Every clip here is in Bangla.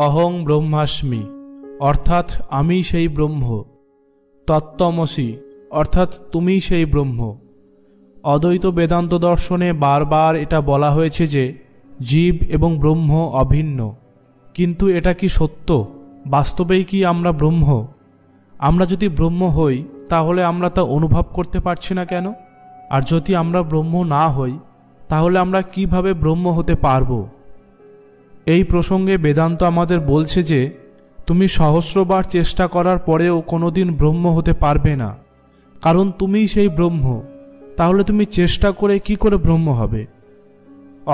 অহং ব্রহ্মাস্মি অর্থাৎ আমি সেই ব্রহ্ম। তত্ত্বমসি অর্থাৎ তুমি সেই ব্রহ্ম। অদ্বৈত বেদান্ত দর্শনে বারবার এটা বলা হয়েছে যে জীব এবং ব্রহ্ম অভিন্ন। কিন্তু এটা কি সত্য? বাস্তবেই কি আমরা ব্রহ্ম? আমরা যদি ব্রহ্ম হই তাহলে আমরা তা অনুভব করতে পারছি না কেন? আর যদি আমরা ব্রহ্ম না হই তাহলে আমরা কিভাবে ব্রহ্ম হতে পারব? এই প্রসঙ্গে বেদান্ত আমাদের বলছে যে তুমি সহস্রবার চেষ্টা করার পরেও কোনোদিন ব্রহ্ম হতে পারবে না, কারণ তুমিই সেই ব্রহ্ম। তাহলে তুমি চেষ্টা করে কি করে ব্রহ্ম হবে?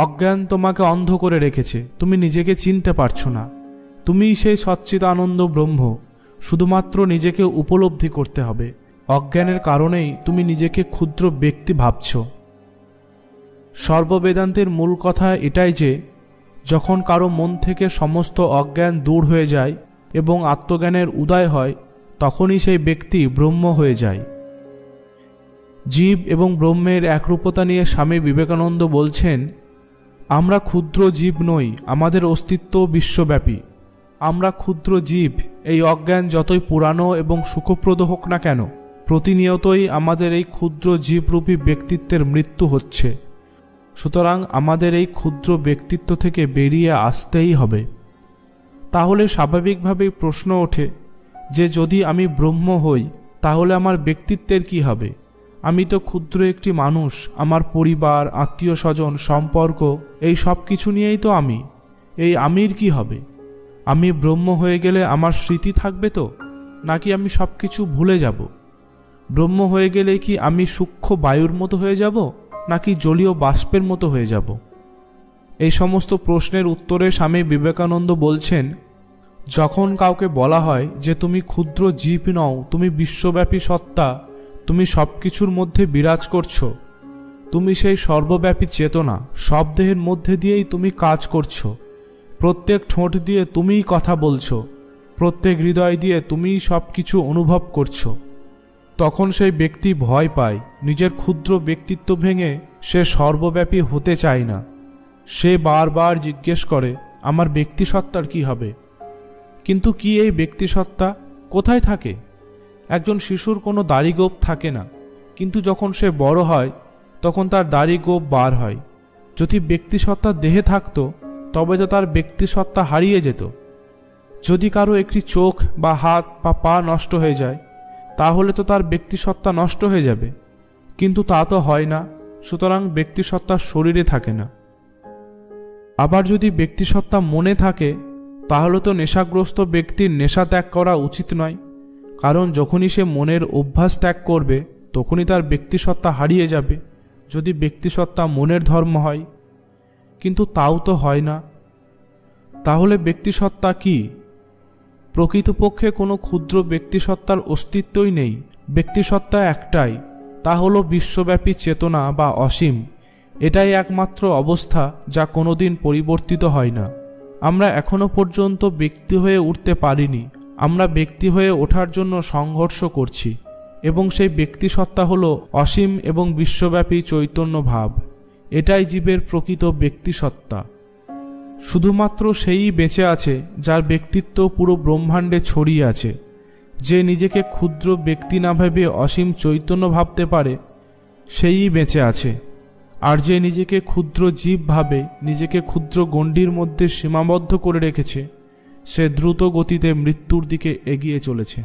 অজ্ঞান তোমাকে অন্ধ করে রেখেছে, তুমি নিজেকে চিনতে পারছো না। তুমিই সেই সচ্চিদানন্দ ব্রহ্ম, শুধুমাত্র নিজেকে উপলব্ধি করতে হবে। অজ্ঞানের কারণেই তুমি নিজেকে ক্ষুদ্র ব্যক্তি ভাবছ। সর্ববেদান্তের মূল কথা এটাই যে যখন কারো মন থেকে সমস্ত অজ্ঞান দূর হয়ে যায় এবং আত্মজ্ঞানের উদয় হয়, তখনই সেই ব্যক্তি ব্রহ্ম হয়ে যায়। জীব এবং ব্রহ্মের একরূপতা নিয়ে স্বামী বিবেকানন্দ বলছেন, আমরা ক্ষুদ্র জীব নই, আমাদের অস্তিত্ব বিশ্বব্যাপী। আমরা ক্ষুদ্র জীব। এই অজ্ঞান যতই পুরানো এবং সুখপ্রদ হোক না কেন, প্রতিনিয়তই আমাদের এই ক্ষুদ্র জীবরূপী ব্যক্তিত্বের মৃত্যু হচ্ছে। সুতরাং আমাদের এই ক্ষুদ্র ব্যক্তিত্ব থেকে বেরিয়ে আসতেই হবে। তাহলে স্বাভাবিকভাবেই প্রশ্ন ওঠে যে যদি আমি ব্রহ্ম হই তাহলে আমার ব্যক্তিত্বের কি হবে? আমি তো ক্ষুদ্র একটি মানুষ, আমার পরিবার, আত্মীয় স্বজন, সম্পর্ক, এই সব কিছু নিয়েই তো আমি। এই আমির কি হবে? আমি ব্রহ্ম হয়ে গেলে আমার স্মৃতি থাকবে তো, নাকি আমি সব কিছু ভুলে যাব? ব্রহ্ম হয়ে গেলে কি আমি সূক্ষ্ম বায়ুর মতো হয়ে যাব, নাকি জলীয় বাষ্পের মতো হয়ে যাব? এই সমস্ত প্রশ্নের উত্তরে স্বামী বিবেকানন্দ বলছেন, যখন কাউকে বলা হয় যে তুমি ক্ষুদ্র জীব নও, তুমি বিশ্বব্যাপী সত্তা, তুমি সব কিছুর মধ্যে বিরাজ করছো, তুমি সেই সর্বব্যাপী চেতনা, সব দেহের মধ্যে দিয়েই তুমি কাজ করছো, প্রত্যেক ঠোঁট দিয়ে তুমিই কথা বলছো, প্রত্যেক হৃদয় দিয়ে তুমিই সব কিছু অনুভব করছো, তখন সেই ব্যক্তি ভয় পায়। নিজের ক্ষুদ্র ব্যক্তিত্ব ভেঙে সে সর্বব্যাপী হতে চায় না। সে বারবার জিজ্ঞেস করে, আমার ব্যক্তিসত্তার কি হবে? কিন্তু কি এই ব্যক্তিসত্তা কোথায় থাকে? একজন শিশুর কোনো দাড়ি গোঁফ থাকে না, কিন্তু যখন সে বড় হয় তখন তার দাড়ি গোঁফ বার হয়। যদি ব্যক্তিসত্তা দেহে থাকতো তবে তো তার ব্যক্তিসত্তা হারিয়ে যেত। যদি কারো একটি চোখ বা হাত বা পা নষ্ট হয়ে যায় তাহলে তো তার ব্যক্তিসত্তা নষ্ট হয়ে যাবে, কিন্তু তা তো হয় না। সুতরাং ব্যক্তিসত্তা শরীরে থাকে না। আবার যদি ব্যক্তিসত্তা মনে থাকে তাহলে তো নেশাগ্রস্ত ব্যক্তির নেশা ত্যাগ করা উচিত নয়, কারণ যখনই সে মনের অভ্যাস ত্যাগ করবে তখনই তার ব্যক্তিসত্তা হারিয়ে যাবে, যদি ব্যক্তিসত্তা মনের ধর্ম হয়। কিন্তু তাও তো হয় না। তাহলে ব্যক্তিসত্তা কি? প্রকৃতপক্ষে কোনো ক্ষুদ্র ব্যক্তিসত্তার অস্তিত্বই নেই। ব্যক্তিসত্তা একটাই, তা হলো বিশ্বব্যাপী চেতনা বা অসীম। এটাই একমাত্র অবস্থা যা কোনোদিন পরিবর্তিত হয় না। আমরা এখনো পর্যন্ত ব্যক্তি হয়ে উঠতে পারিনি। আমরা ব্যক্তি হয়ে ওঠার জন্য সংঘর্ষ করছি, এবং সেই ব্যক্তিসত্তা হলো অসীম এবং বিশ্বব্যাপী চৈতন্য ভাব। এটাই জীবের প্রকৃত ব্যক্তিসত্তা। শুধুমাত্র সেই বেঁচে আছে যার ব্যক্তিত্ব পুরো ব্রহ্মাণ্ডে ছড়িয়ে আছে। যে নিজেকে ক্ষুদ্র ব্যক্তি না ভেবে অসীম চৈতন্য ভাবতে পারে সেই বেঁচে আছে। আর যে নিজেকে ক্ষুদ্র জীব ভাবে, নিজেকে ক্ষুদ্র গণ্ডির মধ্যে সীমাবদ্ধ করে রেখেছে, সে দ্রুত গতিতে মৃত্যুর দিকে এগিয়ে চলেছে।